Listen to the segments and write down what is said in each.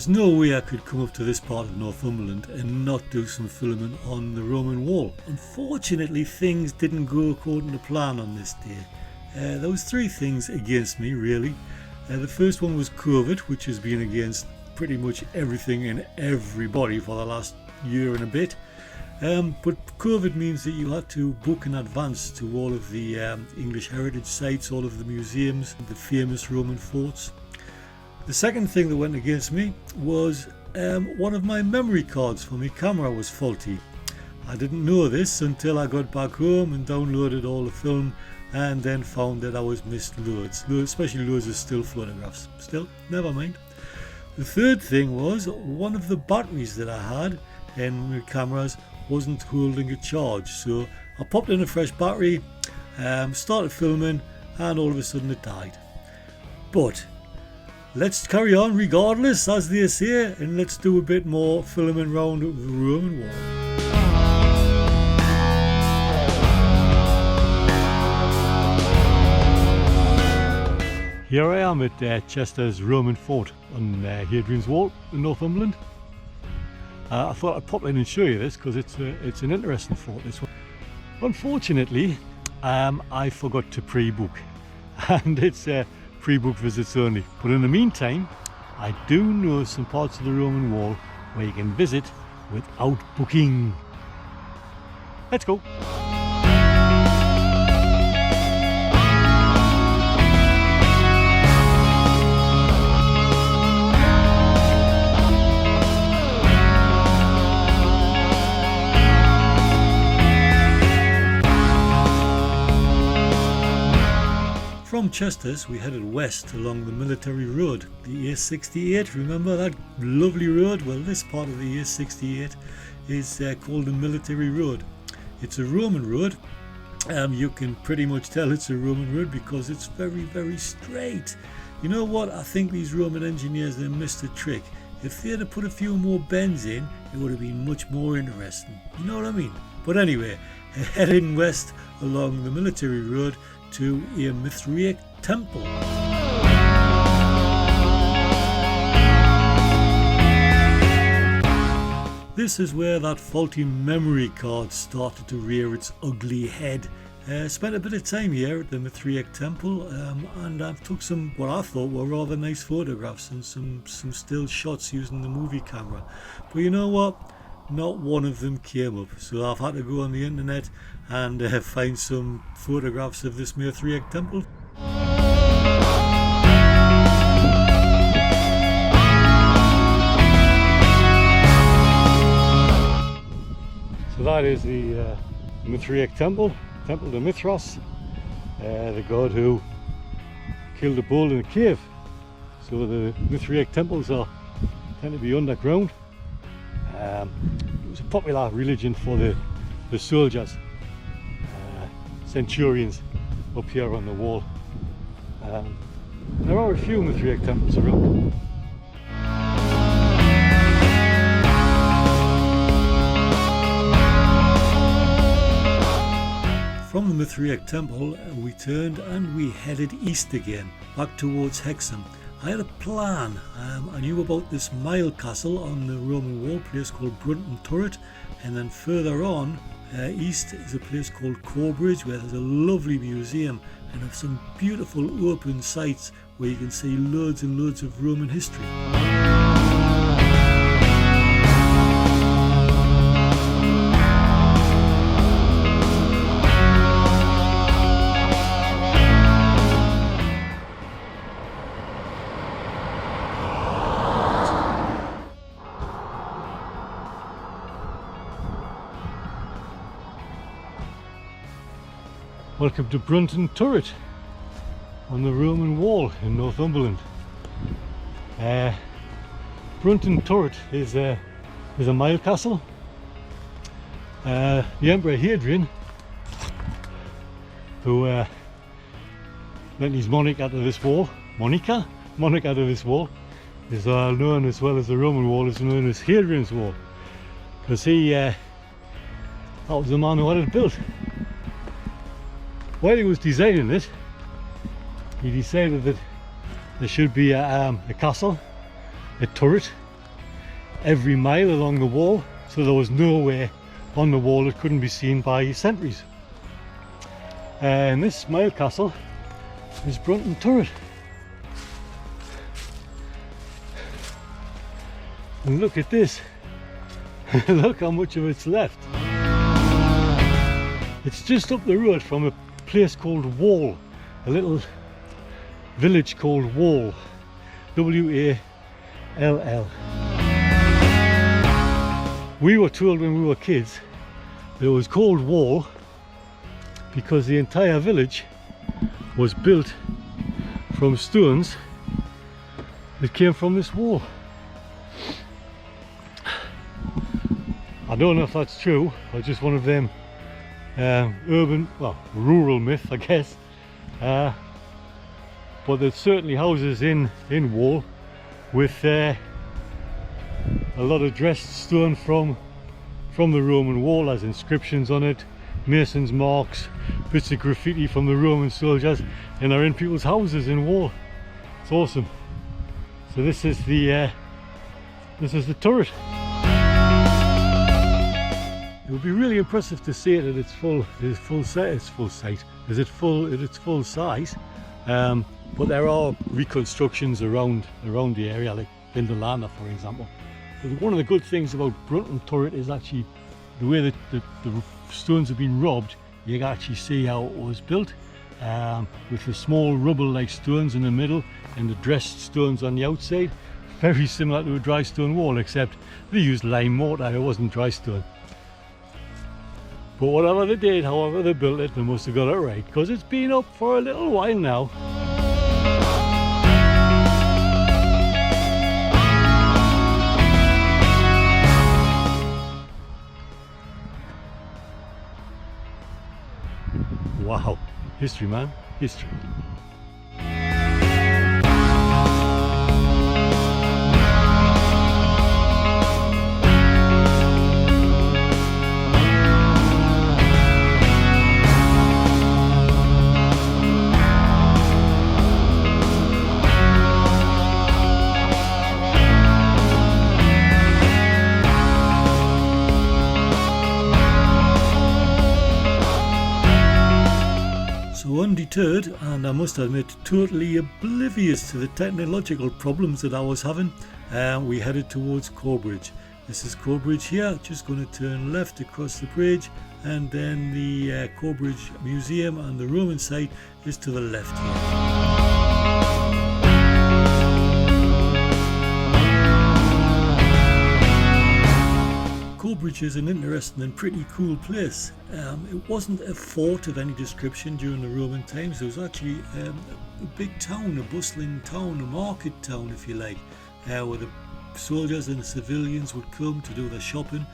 there's no way I could come up to this part of Northumberland and not do some filming on the Roman wall. Unfortunately, things didn't go according to plan on this day. There was three things against me, really. The first one was COVID, which has been against pretty much everything and everybody for the last year and a bit. But COVID means that you had to book in advance to all of the English heritage sites, all of the museums, the famous Roman forts. The second thing that went against me was one of my memory cards for my camera was faulty. I didn't know this until I got back home and downloaded all the film and then found that I was missed loads, especially loads of still photographs. Still, never mind. The third thing was one of the batteries that I had in my cameras wasn't holding a charge, so I popped in a fresh battery, started filming, and all of a sudden it died. But let's carry on regardless, as they say, and let's do a bit more filming around the Roman wall. Here I am at Chester's Roman fort on Hadrian's Wall in Northumberland. I thought I'd pop in and show you this because it's an interesting fort, this one. Unfortunately, I forgot to pre-book, and it's pre-book visits only. But in the meantime, I do know some parts of the Roman wall where you can visit without booking. Let's go. From Chester's we headed west along the military road, the A68. Remember that lovely road? Well, this part of the A68 is called the military road. It's a Roman road. You can pretty much tell it's a Roman road because it's very, very straight. You know what? I think these Roman engineers, they missed a trick. If they had put a few more bends in, it would have been much more interesting. You know what I mean? But anyway, heading west along the military road to a Mithriac temple. This is where that faulty memory card started to rear its ugly head. Spent a bit of time here at the Mithriac temple and I took some what I thought were rather nice photographs and some still shots using the movie camera. But you know what? Not one of them came up, so I've had to go on the internet and find some photographs of this Mithriac temple. So that is the Mithriac temple, Temple to Mithras, the god who killed a bull in a cave. So the Mithriac temples tend to be underground. It was a popular religion for the soldiers, centurions up here on the wall. There are a few Mithriac temples around. From the Mithriac temple we turned and we headed east again, back towards Hexham. I had a plan. I knew about this mile castle on the Roman wall, a place called Brunton Turret, and then further on east is a place called Corbridge where there's a lovely museum and have some beautiful open sites where you can see loads and loads of Roman history. Welcome to Brunton Turret on the Roman wall in Northumberland. Brunton Turret is a mile castle. The Emperor Hadrian, who lent his monarch out of this wall, monarch out of this wall, is known as well as the Roman wall is known as Hadrian's wall, because that was the man who had it built. While he was designing it, he decided that there should be a castle, a turret, every mile along the wall, so there was nowhere on the wall that couldn't be seen by sentries. And this mile castle is Brunton Turret. And look at this. Look how much of it's left. It's just up the road from a place called Wall, a little village called Wall, W-A-L-L. We were told when we were kids that it was called Wall because the entire village was built from stones that came from this wall. I don't know if that's true, or just one of them urban, well, rural myth, I guess. But there's certainly houses in Wall with a lot of dressed stone from the Roman wall, as inscriptions on it, masons' marks, bits of graffiti from the Roman soldiers, and are in people's houses in Wall. It's awesome. So this is the turret. It would be really impressive to see it at its full size. But there are reconstructions around the area, like Vindolanda, for example. But one of the good things about Brunton Turret is actually the way that the stones have been robbed. You can actually see how it was built, with the small rubble-like stones in the middle and the dressed stones on the outside. Very similar to a dry stone wall, except they used lime mortar. It wasn't dry stone. But whatever they did, however they built it, they must have got it right, because it's been up for a little while now. Wow, history, man, history. Undeterred, and I must admit totally oblivious to the technological problems that I was having, we headed towards Corbridge. This is Corbridge here, just going to turn left across the bridge, and then the Corbridge Museum and the Roman site is to the left here. Corbridge is an interesting and pretty cool place. It wasn't a fort of any description during the Roman times. It was actually a big town, a bustling town, a market town if you like, where the soldiers and the civilians would come to do their shopping,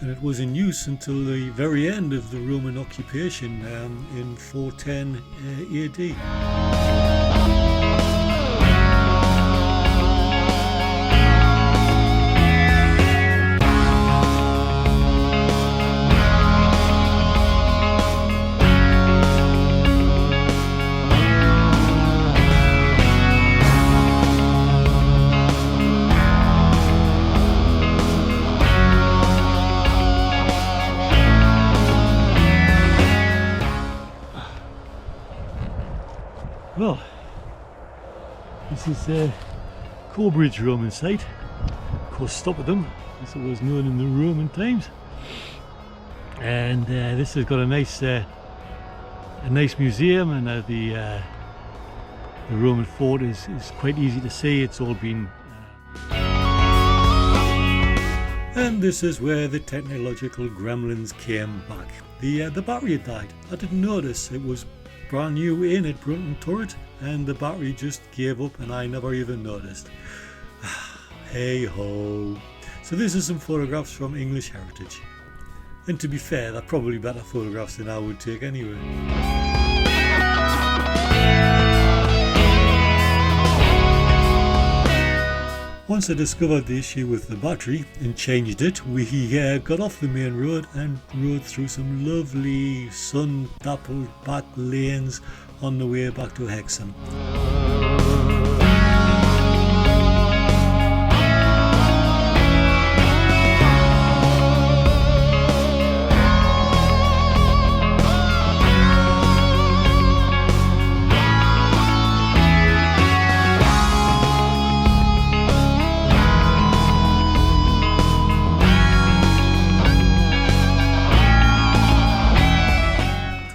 and it was in use until the very end of the Roman occupation in 410 AD. Well, this is Corbridge Roman site. Of course, stop at them, as it was known in the Roman times. And this has got a nice museum, and the Roman fort is quite easy to see. It's all been. And this is where the technological gremlins came back. The battery had died. I didn't notice. It was brand new in at Brunton Turret, and the battery just gave up, and I never even noticed. Hey ho. So this is some photographs from English Heritage, and to be fair, they're probably better photographs than I would take anyway. Once I discovered the issue with the battery and changed it, we got off the main road and rode through some lovely sun-dappled back lanes on the way back to Hexham.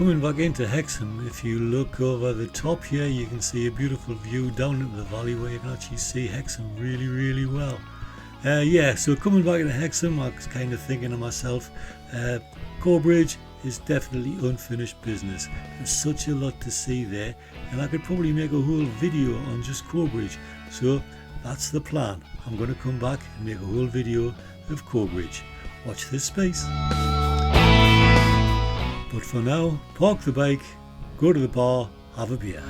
coming back into Hexham, if you look over the top here, you can see a beautiful view down into the valley where you can actually see Hexham really well. So coming back into Hexham, I was kind of thinking to myself, Corbridge is definitely unfinished business. There's such a lot to see there, and I could probably make a whole video on just Corbridge. So that's the plan. I'm going to come back and make a whole video of Corbridge. Watch this space. But for now, park the bike, go to the bar, have a beer.